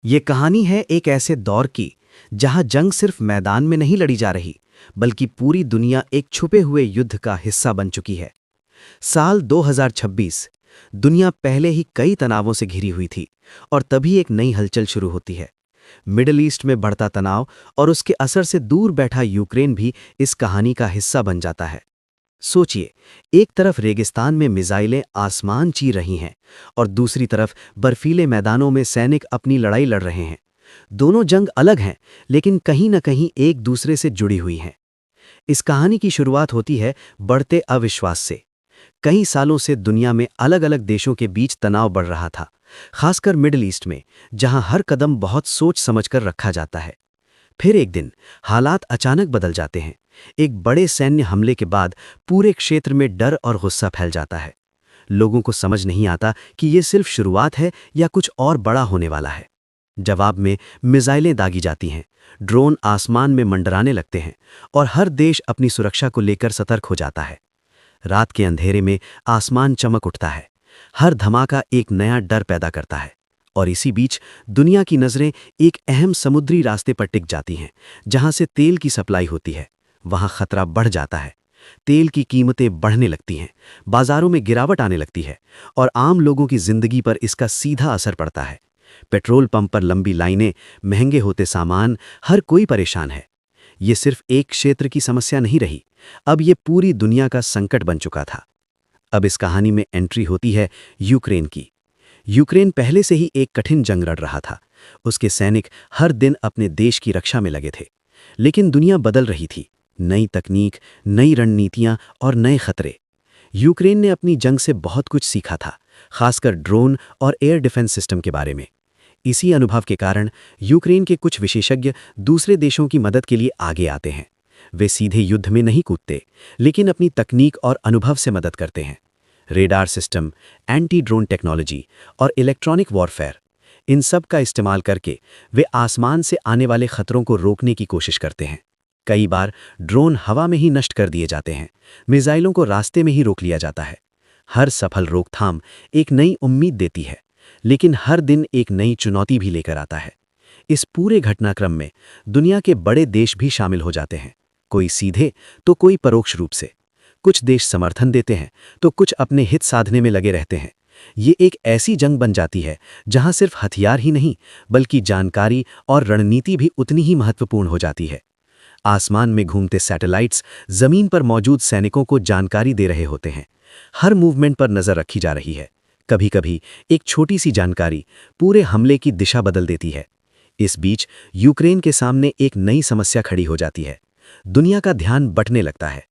ये कहानी है एक ऐसे दौर की जहां जंग सिर्फ मैदान में नहीं लड़ी जा रही, बल्कि पूरी दुनिया एक छुपे हुए युद्ध का हिस्सा बन चुकी है। साल 2026। दुनिया पहले ही कई तनावों से घिरी हुई थी और तभी एक नई हलचल शुरू होती है। मिडल ईस्ट में बढ़ता तनाव और उसके असर से दूर बैठा यूक्रेन भी इस कहानी का हिस्सा बन जाता है। सोचिए, एक तरफ रेगिस्तान में मिसाइलें आसमान चीर रही हैं और दूसरी तरफ बर्फीले मैदानों में सैनिक अपनी लड़ाई लड़ रहे हैं। दोनों जंग अलग हैं, लेकिन कहीं न कहीं एक दूसरे से जुड़ी हुई हैं। इस कहानी की शुरुआत होती है बढ़ते अविश्वास से। कई सालों से दुनिया में अलग-अलग देशों के बीच तनाव बढ़ रहा था, खासकर मिडिल ईस्ट में, जहां हर कदम बहुत सोच समझकर रखा जाता है। फिर एक दिन हालात अचानक बदल जाते हैं। एक बड़े सैन्य हमले के बाद पूरे क्षेत्र में डर और गुस्सा फैल जाता है। लोगों को समझ नहीं आता कि ये सिर्फ शुरुआत है या कुछ और बड़ा होने वाला है। जवाब में मिसाइलें दागी जाती हैं, ड्रोन आसमान में मंडराने लगते हैं और हर देश अपनी सुरक्षा को लेकर सतर्क हो जाता है। रात के अंधेरे में आसमान चमक उठता है। हर धमाका एक नया डर पैदा करता है। और इसी बीच दुनिया की नज़रें एक अहम समुद्री रास्ते पर टिक जाती हैं, जहां से तेल की सप्लाई होती है। वहां खतरा बढ़ जाता है। तेल की कीमतें बढ़ने लगती हैं, बाजारों में गिरावट आने लगती है और आम लोगों की जिंदगी पर इसका सीधा असर पड़ता है। पेट्रोल पंप पर लंबी लाइनें, महंगे होते सामान, हर कोई परेशान है। ये सिर्फ एक क्षेत्र की समस्या नहीं रही, अब ये पूरी दुनिया का संकट बन चुका था। अब इस कहानी में एंट्री होती है यूक्रेन की। यूक्रेन पहले से ही एक कठिन जंग लड़ रहा था। उसके सैनिक हर दिन अपने देश की रक्षा में लगे थे। लेकिन दुनिया बदल रही थी। नई तकनीक, नई रणनीतियां और नए खतरे। यूक्रेन ने अपनी जंग से बहुत कुछ सीखा था, खासकर ड्रोन और एयर डिफेंस सिस्टम के बारे में। इसी अनुभव के कारण यूक्रेन के कुछ विशेषज्ञ दूसरे देशों की मदद के लिए आगे आते हैं। वे सीधे युद्ध में नहीं कूदते, लेकिन अपनी तकनीक और अनुभव से मदद करते हैं। Radar system, anti drone technology और इलेक्ट्रॉनिक वॉरफेयर, इन सब का इस्तेमाल करके वे आसमान से आने वाले खतरों को रोकने की कोशिश करते हैं। कई बार ड्रोन हवा में ही नष्ट कर दिए जाते हैं, मिसाइलों को रास्ते में ही रोक लिया जाता है। हर सफल रोकथाम एक नई उम्मीद देती है, लेकिन हर दिन एक नई चुनौती भी लेकर आता है। इस पूरे घटनाक्रम में दुनिया के बड़े देश भी शामिल हो जाते हैं, कोई सीधे तो कोई परोक्ष रूप से। कुछ देश समर्थन देते हैं तो कुछ अपने हित साधने में लगे रहते हैं। ये एक ऐसी जंग बन जाती है जहां सिर्फ हथियार ही नहीं, बल्कि जानकारी और रणनीति भी उतनी ही महत्वपूर्ण हो जाती है। आसमान में घूमते सैटेलाइट्स जमीन पर मौजूद सैनिकों को जानकारी दे रहे होते हैं। हर मूवमेंट पर नजर रखी जा रही है। कभी-कभी एक छोटी सी जानकारी पूरे हमले की दिशा बदल देती है। इस बीच यूक्रेन के सामने एक नई समस्या खड़ी हो जाती है। दुनिया का ध्यान बंटने लगता है।